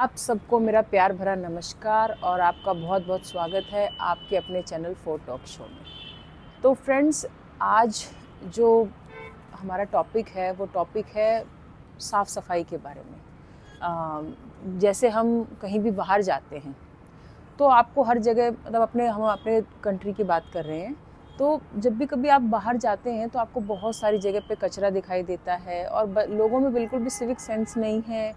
आप सबको मेरा प्यार भरा नमस्कार और आपका बहुत बहुत स्वागत है आपके अपने चैनल फोर टॉक शो में। तो फ्रेंड्स, आज जो हमारा टॉपिक है वो टॉपिक है साफ़ सफाई के बारे में। जैसे हम कहीं भी बाहर जाते हैं तो आपको हर जगह मतलब हम अपने कंट्री की बात कर रहे हैं, तो जब भी कभी आप बाहर जाते हैं तो आपको बहुत सारी जगह पे कचरा दिखाई देता है और लोगों में बिल्कुल भी सिविक सेंस नहीं है।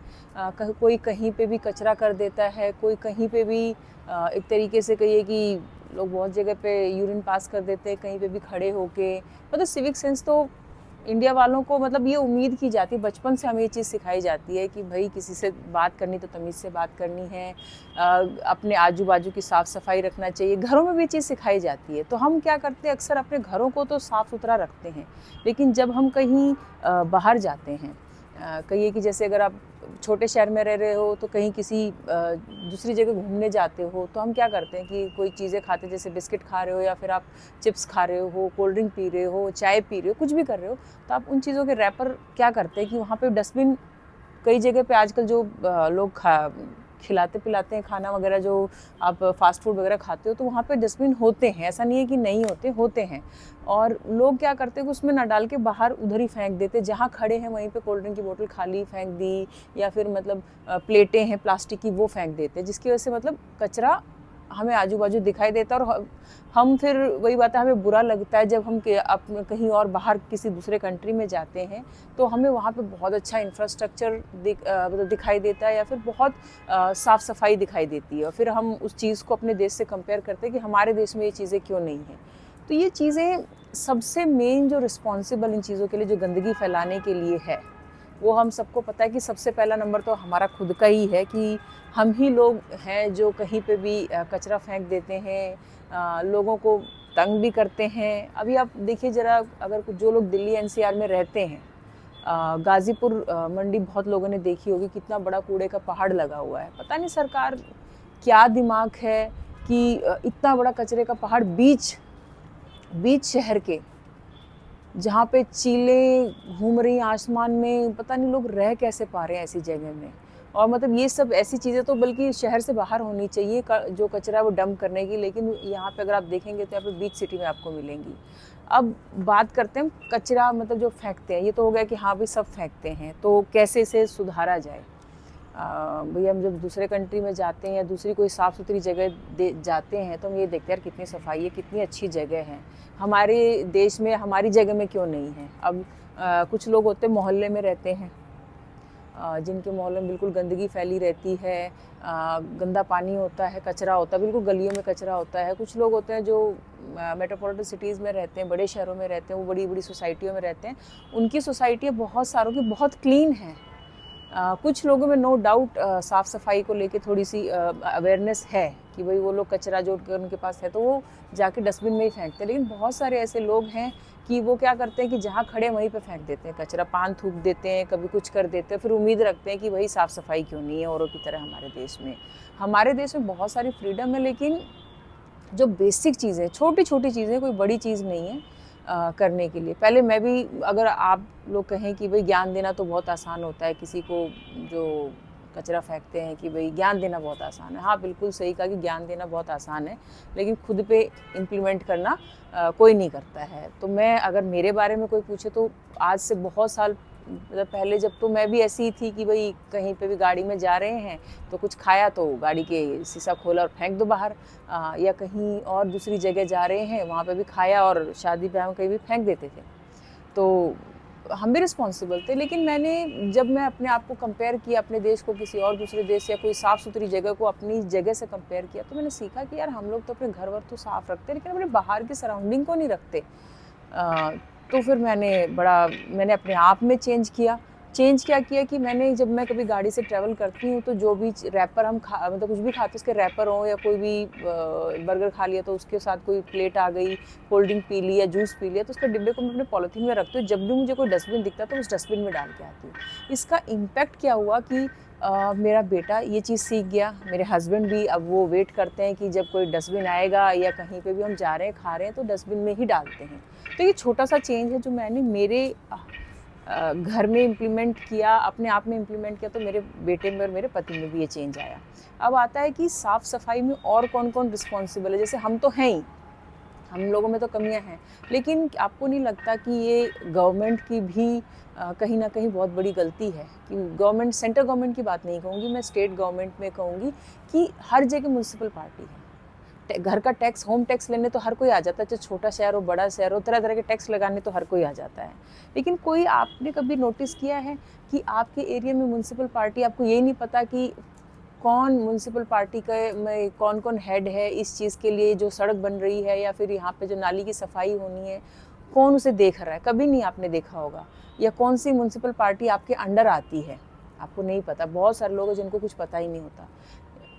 कोई कहीं पे भी कचरा कर देता है, कोई कहीं पे भी एक तरीके से कहिए कि लोग बहुत जगह पे यूरिन पास कर देते हैं कहीं पे भी खड़े होके। मतलब सिविक सेंस तो इंडिया वालों को मतलब ये उम्मीद की जाती है, बचपन से हमें ये चीज़ सिखाई जाती है कि भाई किसी से बात करनी तो तमीज़ से बात करनी है, अपने आजू बाजू की साफ़ सफाई रखना चाहिए। घरों में भी चीज़ सिखाई जाती है। तो हम क्या करते हैं, अक्सर अपने घरों को तो साफ़ सुथरा रखते हैं, लेकिन जब हम कहीं बाहर जाते हैं, कहिए कि जैसे अगर आप छोटे शहर में रह रहे हो तो कहीं किसी दूसरी जगह घूमने जाते हो तो हम क्या करते हैं कि कोई चीज़ें खाते, जैसे बिस्किट खा रहे हो या फिर आप चिप्स खा रहे हो, कोल्ड ड्रिंक पी रहे हो, चाय पी रहे हो, कुछ भी कर रहे हो, तो आप उन चीज़ों के रैपर क्या करते हैं कि वहाँ पे डस्टबिन कई जगह पे आजकल जो लोग खिलाते पिलाते हैं खाना वगैरह, जो आप फास्ट फूड वगैरह खाते हो, तो वहाँ पे डस्टबिन होते हैं, ऐसा नहीं है कि नहीं होते, होते हैं। और लोग क्या करते हैं कि उसमें ना डाल के बाहर उधर ही फेंक देते, जहाँ खड़े हैं वहीं पे कोल्ड ड्रिंक की बोतल खाली फेंक दी, या फिर मतलब प्लेटें हैं प्लास्टिक की वो फेंक देते, जिसकी वजह से मतलब कचरा हमें आजू बाजू दिखाई देता है। और हम फिर वही बात है, हमें बुरा लगता है जब हम कहीं और बाहर किसी दूसरे कंट्री में जाते हैं तो हमें वहाँ पे बहुत अच्छा इंफ्रास्ट्रक्चर मतलब दिखाई देता है, या फिर बहुत साफ़ सफाई दिखाई देती है, और फिर हम उस चीज़ को अपने देश से कंपेयर करते हैं कि हमारे देश में ये चीज़ें क्यों नहीं हैं। तो ये चीज़ें सबसे मेन जो रिस्पॉन्सिबल इन चीज़ों के लिए, जो गंदगी फैलाने के लिए है, वो हम सबको पता है कि सबसे पहला नंबर तो हमारा खुद का ही है कि हम ही लोग हैं जो कहीं पे भी कचरा फेंक देते हैं, लोगों को तंग भी करते हैं। अभी आप देखिए ज़रा, अगर जो लोग दिल्ली एनसीआर में रहते हैं, गाज़ीपुर मंडी बहुत लोगों ने देखी होगी, कितना बड़ा कूड़े का पहाड़ लगा हुआ है। पता नहीं सरकार क्या दिमाग है कि इतना बड़ा कचरे का पहाड़ बीच शहर के, जहाँ पे चीलें घूम रही आसमान में, पता नहीं लोग रह कैसे पा रहे हैं ऐसी जगह में। और मतलब ये सब ऐसी चीज़ें तो बल्कि शहर से बाहर होनी चाहिए, जो कचरा है वो डंप करने की, लेकिन यहाँ पे अगर आप देखेंगे तो यहाँ पे बीच सिटी में आपको मिलेंगी। अब बात करते हैं कचरा मतलब जो फेंकते हैं, ये तो हो गया कि हाँ भाई सब फेंकते हैं, तो कैसे इसे सुधारा जाए। भैया हम जब दूसरे कंट्री में जाते हैं या दूसरी कोई साफ़ सुथरी जगह जाते हैं तो हम ये देखते हैं यार कितनी सफाई है, कितनी अच्छी जगह है, हमारे देश में हमारी जगह में क्यों नहीं है। अब कुछ लोग होते हैं मोहल्ले में रहते हैं, जिनके मोहल्ले में बिल्कुल गंदगी फैली रहती है, गंदा पानी होता है, कचरा होता है, बिल्कुल गलियों में कचरा होता है। कुछ लोग होते हैं जो मेट्रोपॉलिटन सिटीज़ में रहते हैं, बड़े शहरों में रहते हैं, वो बड़ी बड़ी सोसाइटियों में रहते हैं, उनकी सोसाइटियाँ बहुत सारों की बहुत क्लीन हैं। कुछ लोगों में नो डाउट साफ़ सफाई को लेके थोड़ी सी अवेयरनेस है कि भाई वो लोग कचरा जो उनके पास है तो वो जाके डस्टबिन में ही फेंकते हैं, लेकिन बहुत सारे ऐसे लोग हैं कि वो क्या करते हैं कि जहाँ खड़े वहीं पे फेंक देते हैं कचरा, पान थूक देते हैं, कभी कुछ कर देते हैं, फिर उम्मीद रखते हैं कि भाई साफ़ सफाई क्यों नहीं है औरों की तरह हमारे देश में। हमारे देश में बहुत सारी फ्रीडम है, लेकिन जो बेसिक चीज़ें, छोटी छोटी चीज़ें, कोई बड़ी चीज़ नहीं है करने के लिए। पहले मैं भी, अगर आप लोग कहें कि भाई ज्ञान देना तो बहुत आसान होता है किसी को जो कचरा फेंकते हैं, कि भाई ज्ञान देना बहुत आसान है, हाँ बिल्कुल सही कहा कि ज्ञान देना बहुत आसान है, लेकिन खुद पे इम्प्लीमेंट करना कोई नहीं करता है। तो मैं, अगर मेरे बारे में कोई पूछे तो आज से बहुत साल मतलब पहले, जब तो मैं भी ऐसी ही थी कि भाई कहीं पे भी गाड़ी में जा रहे हैं तो कुछ खाया तो गाड़ी के शीशा खोला और फेंक दो बाहर, या कहीं और दूसरी जगह जा रहे हैं वहाँ पे भी खाया और शादी ब्याह में कहीं भी फेंक देते थे। तो हम भी रिस्पॉन्सिबल थे, लेकिन मैंने, जब मैं अपने आप को कंपेयर किया अपने देश को किसी और दूसरे देश या कोई साफ़ सुथरी जगह को अपनी जगह से कंपेयर किया, तो मैंने सीखा कि यार हम लोग तो अपने घर वर तो साफ़ रखते हैं, लेकिन अपने बाहर की सराउंडिंग को नहीं रखते। तो फिर मैंने अपने आप में चेंज क्या किया कि मैंने, जब मैं कभी गाड़ी से ट्रैवल करती हूँ तो जो भी रैपर हम मतलब कुछ भी खाते हैं, उसके रैपर हो, या कोई भी बर्गर खा लिया तो उसके साथ कोई प्लेट आ गई, कोल्ड ड्रिंक पी ली या जूस पी लिया, तो उसके डिब्बे को मैं अपने पॉलीथीन में रखती हूँ। जब भी मुझे कोई डस्टबिन दिखता है तो उस डस्टबिन में डाल के आती हूँ। इसका इम्पैक्ट क्या हुआ कि मेरा बेटा ये चीज़ सीख गया, मेरे हस्बैंड भी अब वो वेट करते हैं कि जब कोई डस्टबिन आएगा या कहीं पे भी हम जा रहे हैं खा रहे हैं तो डस्टबिन में ही डालते हैं। तो ये छोटा सा चेंज है जो मैंने मेरे घर में इम्प्लीमेंट किया, अपने आप में इम्प्लीमेंट किया, तो मेरे बेटे में और मेरे पति में भी ये चेंज आया। अब आता है कि साफ़ सफाई में और कौन कौन रिस्पॉन्सिबल है। जैसे हम तो हैं ही, हम लोगों में तो कमियां हैं, लेकिन आपको नहीं लगता कि ये गवर्नमेंट की भी कहीं ना कहीं बहुत बड़ी गलती है? कि गवर्नमेंट, सेंट्रल गवर्नमेंट की बात नहीं कहूँगी मैं, स्टेट गवर्नमेंट में कहूँगी कि हर जगह म्यूनसिपल पार्टी है। घर का टैक्स, होम टैक्स लेने तो हर कोई आ जाता है, चाहे छोटा शहर हो बड़ा शहर हो, तरह तरह के टैक्स लगाने तो हर कोई आ जाता है। लेकिन कोई, आपने कभी नोटिस किया है कि आपके एरिया में म्यूनसिपल पार्टी, आपको ये नहीं पता कि कौन म्यूनसिपल पार्टी के में कौन कौन हेड है इस चीज़ के लिए, जो सड़क बन रही है या फिर यहाँ पे जो नाली की सफाई होनी है, कौन उसे देख रहा है? कभी नहीं आपने देखा होगा। या कौन सी म्यूनसिपल पार्टी आपके अंडर आती है, आपको नहीं पता। बहुत सारे लोग हैं जिनको कुछ पता ही नहीं होता।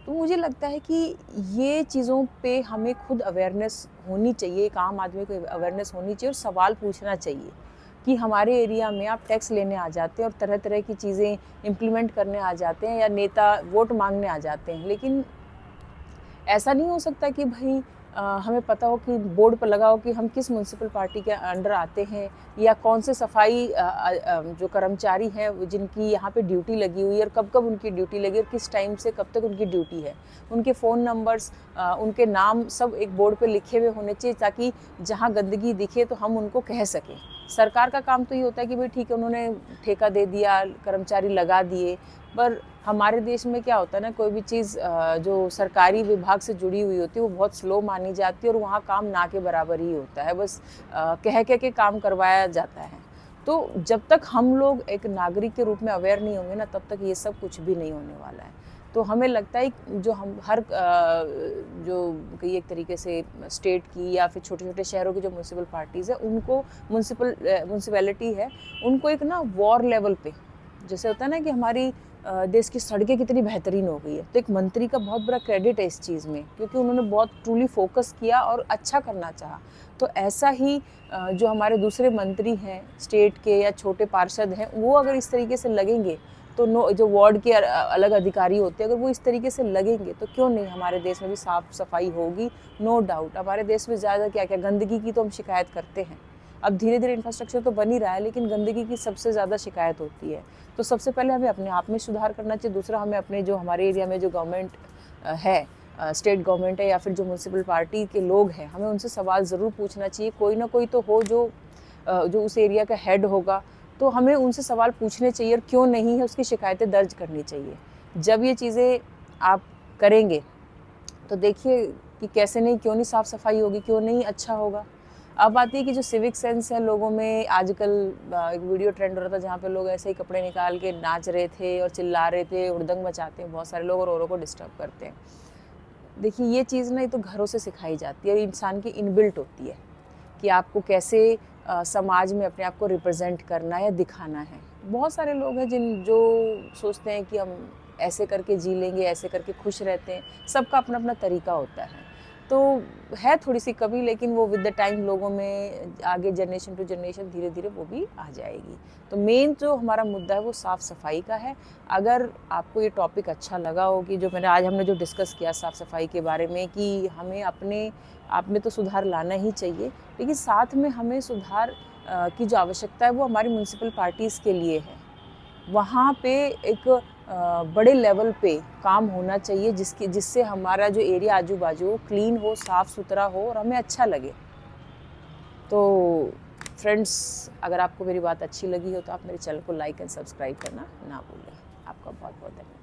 तो मुझे लगता है कि ये चीज़ों पे हमें खुद अवेयरनेस होनी चाहिए, एक आम आदमी को अवेयरनेस होनी चाहिए और सवाल पूछना चाहिए कि हमारे एरिया में आप टैक्स लेने आ जाते हैं और तरह तरह की चीज़ें इम्प्लीमेंट करने आ जाते हैं, या नेता वोट मांगने आ जाते हैं। लेकिन ऐसा नहीं हो सकता कि भाई हमें पता हो कि बोर्ड पर लगा हो कि हम किस म्यूनसिपल पार्टी के अंडर आते हैं, या कौन से सफाई जो कर्मचारी हैं जिनकी यहाँ पे ड्यूटी लगी हुई है, और कब कब उनकी ड्यूटी लगी और किस टाइम से कब तक उनकी ड्यूटी है, उनके फ़ोन नंबर्स, उनके नाम सब एक बोर्ड पे लिखे हुए होने चाहिए, ताकि जहाँ गंदगी दिखे तो हम उनको कह सकें। सरकार का काम तो ये होता है कि भाई ठीक है, उन्होंने ठेका दे दिया, कर्मचारी लगा दिए, पर हमारे देश में क्या होता है ना, कोई भी चीज़ जो सरकारी विभाग से जुड़ी हुई होती है वो बहुत स्लो मानी जाती है, और वहाँ काम ना के बराबर ही होता है, बस कह के काम करवाया जाता है। तो जब तक हम लोग एक नागरिक के रूप में अवेयर नहीं होंगे ना, तब तक ये सब कुछ भी नहीं होने वाला है। तो हमें लगता है जो हम हर जो कई एक तरीके से स्टेट की या फिर छोटे छोटे शहरों की जो म्यूनसिपल पार्टीज़ है, उनको म्यूनसिपैलिटी है, उनको एक ना वॉर लेवल पे, जैसे होता है ना कि हमारी देश की सड़कें कितनी बेहतरीन हो गई है, तो एक मंत्री का बहुत बड़ा क्रेडिट है इस चीज़ में, क्योंकि उन्होंने बहुत ट्रूली फोकस किया और अच्छा करना चाहा। तो ऐसा ही जो हमारे दूसरे मंत्री हैं स्टेट के या छोटे पार्षद हैं, वो अगर इस तरीके से लगेंगे तो जो वार्ड के अलग अधिकारी होते हैं, अगर वो इस तरीके से लगेंगे तो क्यों नहीं हमारे देश में भी साफ़ सफाई होगी। नो डाउट हमारे देश में ज़्यादा क्या क्या गंदगी की तो हम शिकायत करते हैं। अब धीरे धीरे इंफ्रास्ट्रक्चर तो बन ही रहा है, लेकिन गंदगी की सबसे ज़्यादा शिकायत होती है। तो सबसे पहले हमें अपने आप में सुधार करना चाहिए। दूसरा, हमें अपने जो हमारे एरिया में जो गवर्नमेंट है, स्टेट गवर्नमेंट है या फिर जो म्यूनसिपल पार्टी के लोग हैं, हमें उनसे सवाल ज़रूर पूछना चाहिए। कोई ना कोई तो हो जो उस एरिया का हेड होगा, तो हमें उनसे सवाल पूछने चाहिए और क्यों नहीं है उसकी शिकायतें दर्ज करनी चाहिए। जब ये चीज़ें आप करेंगे तो देखिए कि कैसे नहीं, क्यों नहीं साफ़ सफाई होगी, क्यों नहीं अच्छा होगा। अब आती है कि जो सिविक सेंस है लोगों में, आजकल एक वीडियो ट्रेंड हो रहा था जहाँ पे लोग ऐसे ही कपड़े निकाल के नाच रहे थे और चिल्ला रहे थे, हुड़दंग मचाते हैं बहुत सारे लोग और औरों को डिस्टर्ब करते हैं। देखिए ये चीज़ ना, ये तो घरों से सिखाई जाती है और इंसान की इनबिल्ट होती है कि आपको कैसे समाज में अपने आप को रिप्रेजेंट करना है, दिखाना है। बहुत सारे लोग हैं जो सोचते हैं कि हम ऐसे करके जी लेंगे, ऐसे करके खुश रहते हैं। सबका अपना अपना तरीका होता है। तो है थोड़ी सी कमी, लेकिन वो विद द टाइम लोगों में आगे जनरेशन टू जनरेशन धीरे धीरे वो भी आ जाएगी। तो मेन जो हमारा मुद्दा है वो साफ़ सफाई का है। अगर आपको ये टॉपिक अच्छा लगा हो कि जो हमने जो डिस्कस किया साफ़ सफाई के बारे में, कि हमें अपने आप में तो सुधार लाना ही चाहिए, लेकिन साथ में हमें सुधार की जो आवश्यकता है वो हमारी म्यूनसिपल पार्टीज़ के लिए है। वहाँ पे एक बड़े लेवल पे काम होना चाहिए, जिससे हमारा जो एरिया आजू बाजू क्लीन हो, साफ़ सुथरा हो और हमें अच्छा लगे। तो फ्रेंड्स, अगर आपको मेरी बात अच्छी लगी हो तो आप मेरे चैनल को लाइक एंड सब्सक्राइब करना ना भूलें। आपका बहुत बहुत धन्यवाद।